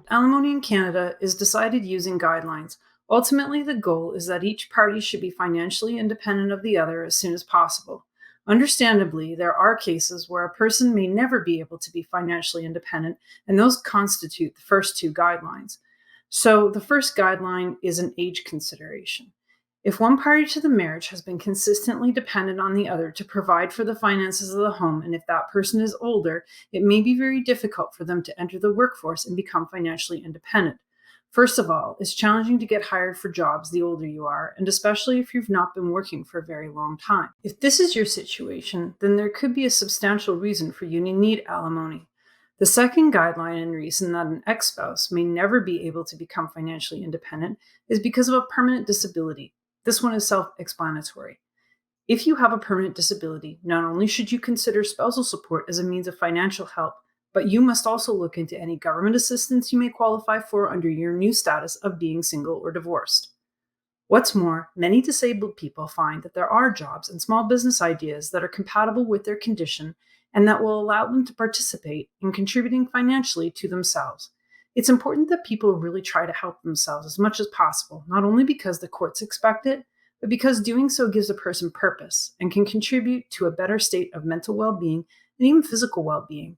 Alimony in Canada is decided using guidelines. Ultimately, the goal is that each party should be financially independent of the other as soon as possible. Understandably, there are cases where a person may never be able to be financially independent, and those constitute the first two guidelines. So, the first guideline is an age consideration. If one party to the marriage has been consistently dependent on the other to provide for the finances of the home, and if that person is older, it may be very difficult for them to enter the workforce and become financially independent. First of all, it's challenging to get hired for jobs the older you are, and especially if you've not been working for a very long time. If this is your situation, then there could be a substantial reason for you to need alimony. The second guideline and reason that an ex-spouse may never be able to become financially independent is because of a permanent disability. This one is self-explanatory. If you have a permanent disability, not only should you consider spousal support as a means of financial help, but you must also look into any government assistance you may qualify for under your new status of being single or divorced. What's more, many disabled people find that there are jobs and small business ideas that are compatible with their condition and that will allow them to participate in contributing financially to themselves. It's important that people really try to help themselves as much as possible, not only because the courts expect it, but because doing so gives a person purpose and can contribute to a better state of mental well-being and even physical well-being.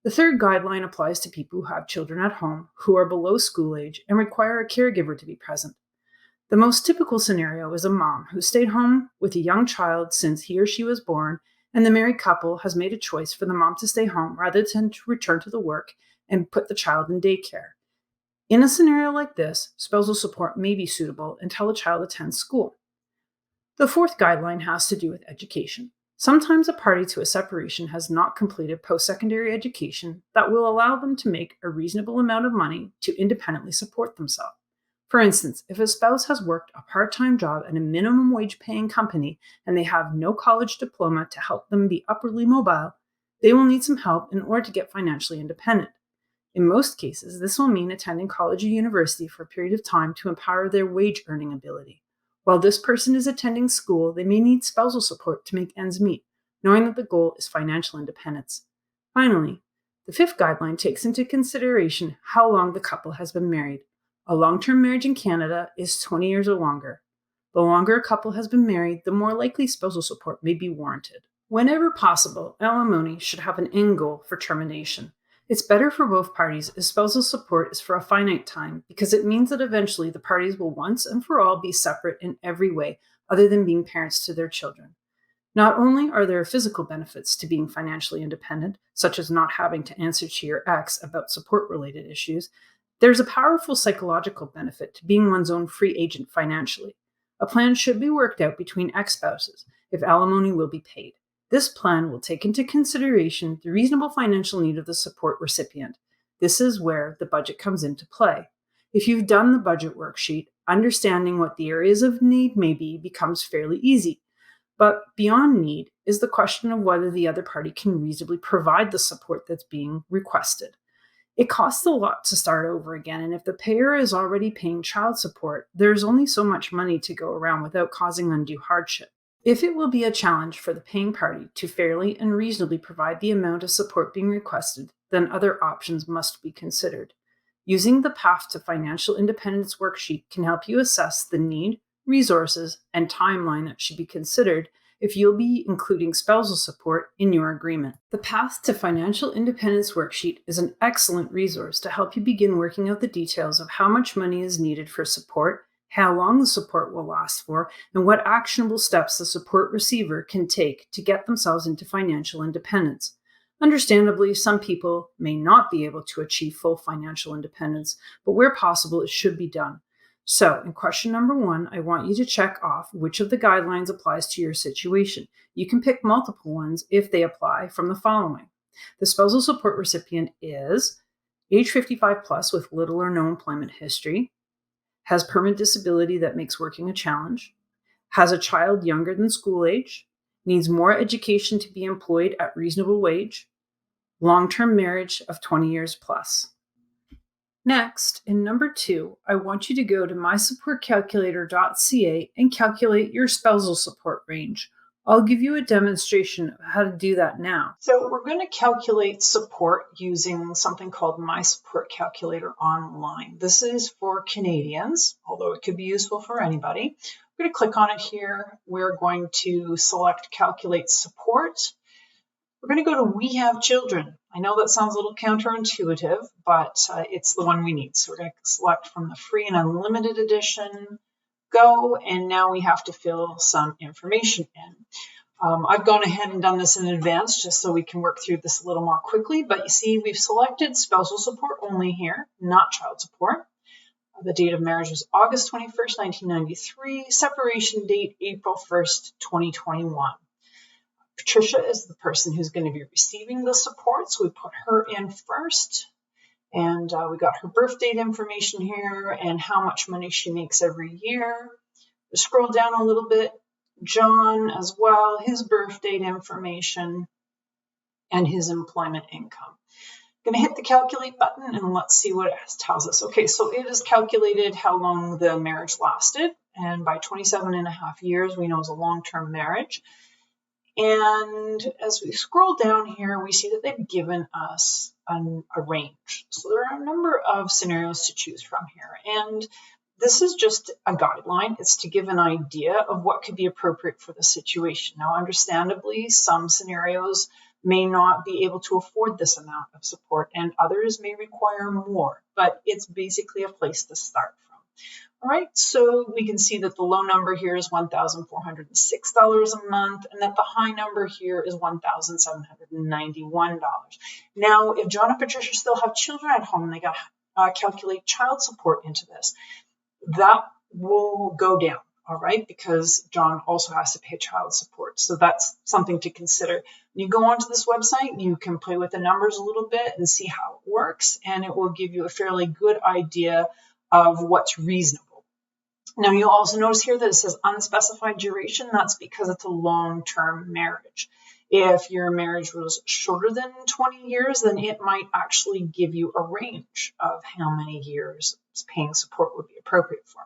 The third guideline applies to people who have children at home who are below school age and require a caregiver to be present. The most typical scenario is a mom who stayed home with a young child since he or she was born, and the married couple has made a choice for the mom to stay home rather than to return to the work and put the child in daycare. In a scenario like this, spousal support may be suitable until the child attends school. The fourth guideline has to do with education. Sometimes a party to a separation has not completed post-secondary education that will allow them to make a reasonable amount of money to independently support themselves. For instance, if a spouse has worked a part-time job at a minimum wage paying company and they have no college diploma to help them be upwardly mobile, they will need some help in order to get financially independent. In most cases, this will mean attending college or university for a period of time to empower their wage earning ability. While this person is attending school, they may need spousal support to make ends meet, knowing that the goal is financial independence. Finally, the fifth guideline takes into consideration how long the couple has been married. A long-term marriage in Canada is 20 years or longer. The longer a couple has been married, the more likely spousal support may be warranted. Whenever possible, alimony should have an end goal for termination. It's better for both parties if spousal support is for a finite time because it means that eventually the parties will once and for all be separate in every way other than being parents to their children. Not only are there physical benefits to being financially independent, such as not having to answer to your ex about support-related issues, there's a powerful psychological benefit to being one's own free agent financially. A plan should be worked out between ex-spouses if alimony will be paid. This plan will take into consideration the reasonable financial need of the support recipient. This is where the budget comes into play. If you've done the budget worksheet, understanding what the areas of need may be becomes fairly easy. But beyond need is the question of whether the other party can reasonably provide the support that's being requested. It costs a lot to start over again, and if the payer is already paying child support, there's only so much money to go around without causing undue hardship. If it will be a challenge for the paying party to fairly and reasonably provide the amount of support being requested, then other options must be considered. Using the Path to Financial Independence worksheet can help you assess the need, resources, and timeline that should be considered if you'll be including spousal support in your agreement. The Path to Financial Independence worksheet is an excellent resource to help you begin working out the details of how much money is needed for support, how long the support will last for, and what actionable steps the support receiver can take to get themselves into financial independence. Understandably, some people may not be able to achieve full financial independence, but where possible, it should be done. So, in question number 1, I want you to check off which of the guidelines applies to your situation. You can pick multiple ones if they apply from the following. The spousal support recipient is age 55 plus with little or no employment history, has permanent disability that makes working a challenge, has a child younger than school age, needs more education to be employed at reasonable wage, long-term marriage of 20 years plus. Next, in number 2, I want you to go to mysupportcalculator.ca and calculate your spousal support range. I'll give you a demonstration of how to do that now. So we're going to calculate support using something called My Support Calculator Online. This is for Canadians, although it could be useful for anybody. We're going to click on it here. We're going to select Calculate Support. We're going to go to We Have Children. I know that sounds a little counterintuitive, but it's the one we need. So we're going to select from the free and unlimited edition, go, and now we have to fill some information in. I've gone ahead and done this in advance just so we can work through this a little more quickly, but you see we've selected spousal support only here, not child support. The date of marriage was August 21st, 1993, separation date April 1st, 2021. Patricia is the person who's going to be receiving the support, so we put her in first. And we got her birth date information here and how much money she makes every year. We scroll down a little bit. John as well, his birth date information and his employment income. I'm going to hit the calculate button and let's see what it tells us. Okay, so it has calculated how long the marriage lasted. And by 27 and a half years, we know it's a long-term marriage. And as we scroll down here, we see that they've given us a range. So there are a number of scenarios to choose from here. And this is just a guideline. It's to give an idea of what could be appropriate for the situation. Now, understandably, some scenarios may not be able to afford this amount of support and others may require more, but it's basically a place to start from. All right, so we can see that the low number here is $1,406 a month, and that the high number here is $1,791. Now, if John and Patricia still have children at home, they got to calculate child support into this. That will go down, all right, because John also has to pay child support. So that's something to consider. When you go onto this website, you can play with the numbers a little bit and see how it works, and it will give you a fairly good idea of what's reasonable. Now, you'll also notice here that it says unspecified duration. That's because it's a long-term marriage. If your marriage was shorter than 20 years, then it might actually give you a range of how many years paying support would be appropriate for.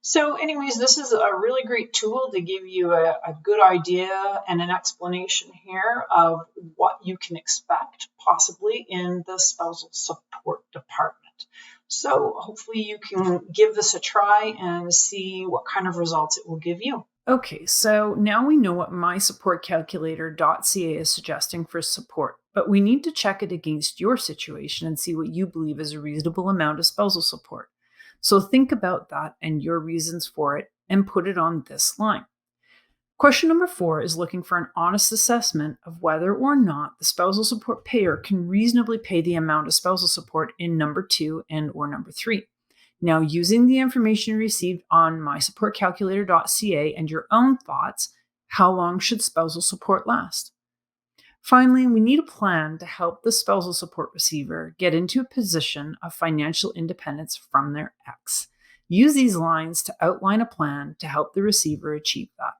So anyways, this is a really great tool to give you a good idea and an explanation here of what you can expect possibly in the spousal support department. So hopefully you can give this a try and see what kind of results it will give you. Okay, so now we know what mysupportcalculator.ca is suggesting for support, but we need to check it against your situation and see what you believe is a reasonable amount of spousal support. So think about that and your reasons for it and put it on this line. Question number 4 is looking for an honest assessment of whether or not the spousal support payer can reasonably pay the amount of spousal support in number 2 and or number 3. Now, using the information received on mysupportcalculator.ca and your own thoughts, how long should spousal support last? Finally, we need a plan to help the spousal support receiver get into a position of financial independence from their ex. Use these lines to outline a plan to help the receiver achieve that.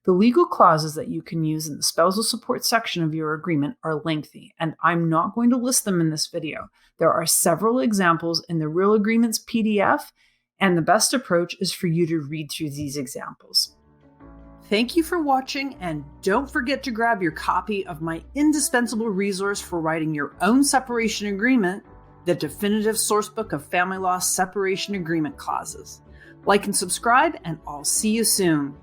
The legal clauses that you can use in the spousal support section of your agreement are lengthy, and I'm not going to list them in this video. There are several examples in the Real Agreements PDF, and the best approach is for you to read through these examples. Thank you for watching, and don't forget to grab your copy of my indispensable resource for writing your own separation agreement, the definitive sourcebook of family law separation agreement clauses. Like and subscribe, and I'll see you soon.